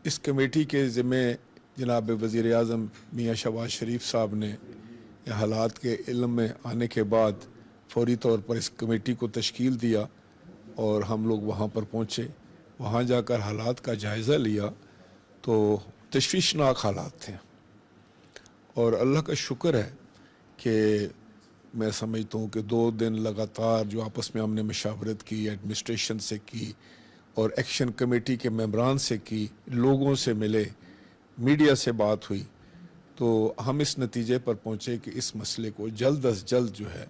اس committee کے ذمے جناب وزیر اعظم میاں شہباز شریف صاحب نے حالات کے علم میں آنے کے بعد فوری طور پر اس کمیٹی کو تشکیل دیا اور ہم لوگ وہاں پر پہنچے. وہاں جا کر حالات کا جائزہ لیا تو تشویشناک حالات تھے، اور اللہ کا شکر ہے کہ میں سمجھتا ہوں کہ 2 دن لگاتار جو آپس میں ہم نے مشاورت کی، ایڈمنسٹریشن سے کی اور ایکشن کمیٹی کے ممبران سے کی، لوگوں سے ملے، میڈیا سے بات ہوئی، تو ہم اس نتیجے پر پہنچے کہ اس مسئلے کو جلد از جلد جو ہے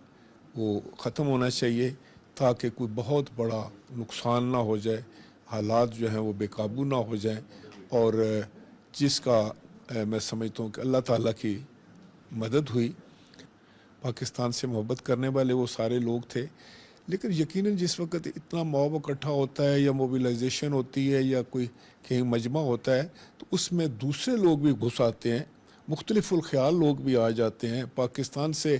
وہ ختم ہونا چاہیے تاکہ کوئی بہت بڑا نقصان نہ ہو جائے، حالات جو ہیں وہ بے قابو نہ ہو جائیں. اور جس کا میں سمجھتا ہوں کہ اللہ تعالیٰ کی مدد ہوئی. پاکستان سے محبت کرنے والے وہ سارے لوگ تھے، لیکن یقیناً جس وقت اتنا موب اکٹھا ہوتا ہے یا موبیلائزیشن ہوتی ہے یا کوئی کہیں مجمع ہوتا ہے تو اس میں دوسرے لوگ بھی گھس آتے ہیں، مختلف الخیال لوگ بھی آ جاتے ہیں، پاکستان سے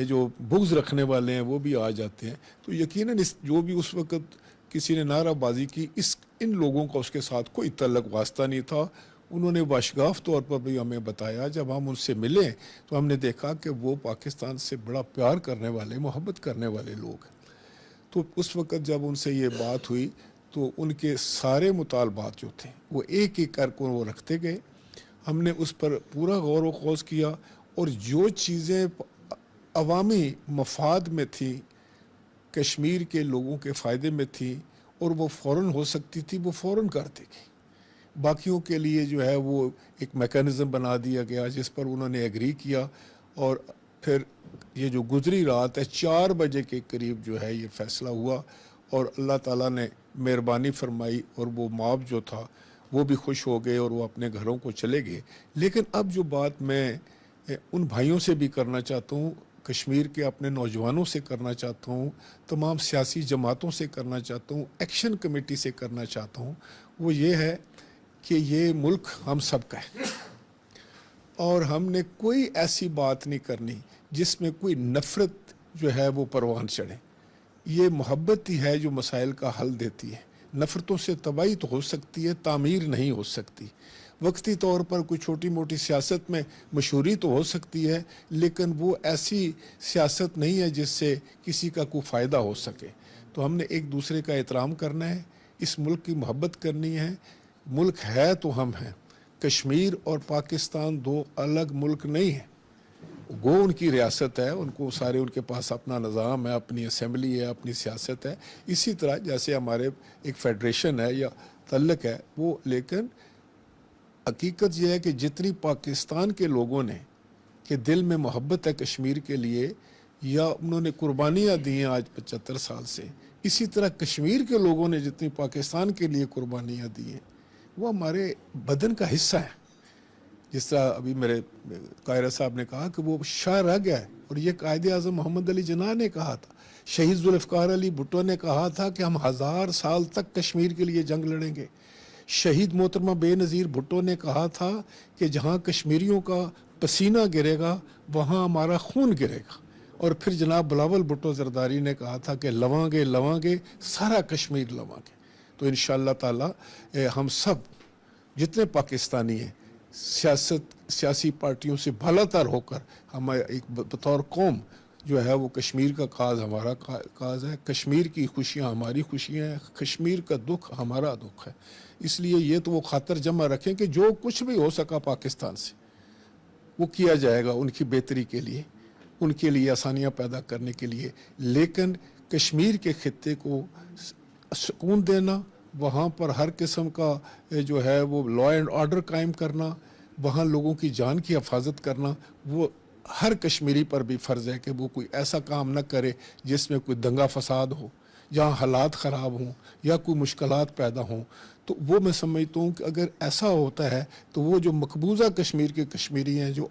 جو بغض رکھنے والے ہیں وہ بھی آ جاتے ہیں. تو یقیناً جو بھی اس وقت کسی نے نعرہ بازی کی، ان لوگوں کا اس کے ساتھ کوئی تعلق واسطہ نہیں تھا. انہوں نے واشگاف طور پر بھی ہمیں بتایا، جب ہم ان سے ملے تو ہم نے دیکھا کہ وہ پاکستان سے بڑا پیار کرنے والے، محبت کرنے والے لوگ ہیں. تو اس وقت جب ان سے یہ بات ہوئی تو ان کے سارے مطالبات جو تھے وہ ایک ایک کر کے وہ رکھتے گئے. ہم نے اس پر پورا غور و خوض کیا، اور جو چیزیں عوامی مفاد میں تھیں، کشمیر کے لوگوں کے فائدے میں تھیں اور وہ فوراً ہو سکتی تھی، وہ فوراً کر دی گئی. باقیوں کے لیے جو ہے وہ ایک میکانزم بنا دیا گیا جس پر انہوں نے ایگری کیا. اور پھر یہ جو گزری رات ہے 4 بجے کے قریب جو ہے یہ فیصلہ ہوا، اور اللہ تعالیٰ نے مہربانی فرمائی اور وہ موب جو تھا وہ بھی خوش ہو گئے اور وہ اپنے گھروں کو چلے گئے. لیکن اب جو بات میں ان بھائیوں سے بھی کرنا چاہتا ہوں، کشمیر کے اپنے نوجوانوں سے کرنا چاہتا ہوں، تمام سیاسی جماعتوں سے کرنا چاہتا ہوں، ایکشن کمیٹی سے کرنا چاہتا ہوں، وہ یہ ہے کہ یہ ملک ہم سب کا ہے، اور ہم نے کوئی ایسی بات نہیں کرنی جس میں کوئی نفرت جو ہے وہ پروان چڑھے. یہ محبت ہی ہے جو مسائل کا حل دیتی ہے. نفرتوں سے تباہی تو ہو سکتی ہے، تعمیر نہیں ہو سکتی. وقتی طور پر کوئی چھوٹی موٹی سیاست میں مشہوری تو ہو سکتی ہے، لیکن وہ ایسی سیاست نہیں ہے جس سے کسی کا کوئی فائدہ ہو سکے. تو ہم نے ایک دوسرے کا احترام کرنا ہے، اس ملک کی محبت کرنی ہے. ملک ہے تو ہم ہیں. کشمیر اور پاکستان 2 الگ ملک نہیں ہیں. گو ان کی ریاست ہے، ان کو سارے ان کے پاس اپنا نظام ہے، اپنی اسمبلی ہے، اپنی سیاست ہے. اسی طرح جیسے ہمارے ایک فیڈریشن ہے یا تعلق ہے وہ، لیکن حقیقت یہ ہے کہ جتنی پاکستان کے لوگوں نے کہ دل میں محبت ہے کشمیر کے لیے، یا انہوں نے قربانیاں دی ہیں آج 75 سال سے، اسی طرح کشمیر کے لوگوں نے جتنی پاکستان کے لیے قربانیاں دی ہیں وہ ہمارے بدن کا حصہ ہے. جس طرح ابھی میرے قاہرہ صاحب نے کہا کہ وہ شاہ رہ گیا ہے، اور یہ قائد اعظم محمد علی جناح نے کہا تھا، شہید ذوالفقار علی بھٹو نے کہا تھا کہ ہم 1000 سال تک کشمیر کے لیے جنگ لڑیں گے. شہید محترمہ بے نظیر بھٹو نے کہا تھا کہ جہاں کشمیریوں کا پسینہ گرے گا وہاں ہمارا خون گرے گا. اور پھر جناب بلاول بھٹو زرداری نے کہا تھا کہ لواں گے سارا کشمیر لواں گے. تو انشاءاللہ تعالی ہم سب جتنے پاکستانی ہیں سیاسی پارٹیوں سے بھلا تر ہو کر ہم ایک بطور قوم جو ہے وہ کشمیر کا کاز ہمارا کاز ہے، کشمیر کی خوشیاں ہماری خوشیاں ہیں، کشمیر کا دکھ ہمارا دکھ ہے. اس لیے یہ تو وہ خاطر جمع رکھیں کہ جو کچھ بھی ہو سکا پاکستان سے وہ کیا جائے گا ان کی بہتری کے لیے، ان کے لیے آسانیاں پیدا کرنے کے لیے. لیکن کشمیر کے خطے کو سکون دینا، وہاں پر ہر قسم کا جو ہے وہ لا اینڈ آرڈر قائم کرنا، وہاں لوگوں کی جان کی حفاظت کرنا، وہ ہر کشمیری پر بھی فرض ہے کہ وہ کوئی ایسا کام نہ کرے جس میں کوئی دنگا فساد ہو، جہاں حالات خراب ہوں یا کوئی مشکلات پیدا ہوں. تو وہ میں سمجھتا ہوں کہ اگر ایسا ہوتا ہے تو وہ جو مقبوضہ کشمیر کے کشمیری ہیں جو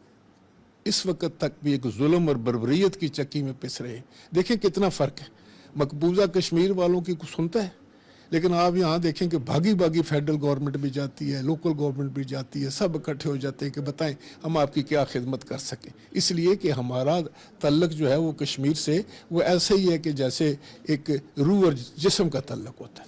اس وقت تک بھی ایک ظلم اور بربریت کی چکی میں پس رہے ہیں، دیکھیں کتنا فرق ہے. مقبوضہ کشمیر والوں کی کچھ سنتا ہے، لیکن آپ یہاں دیکھیں کہ بھاگی فیڈرل گورنمنٹ بھی جاتی ہے، لوکل گورنمنٹ بھی جاتی ہے، سب اکٹھے ہو جاتے ہیں کہ بتائیں ہم آپ کی کیا خدمت کر سکیں. اس لیے کہ ہمارا تعلق جو ہے وہ کشمیر سے وہ ایسا ہی ہے کہ جیسے ایک روح اور جسم کا تعلق ہوتا ہے.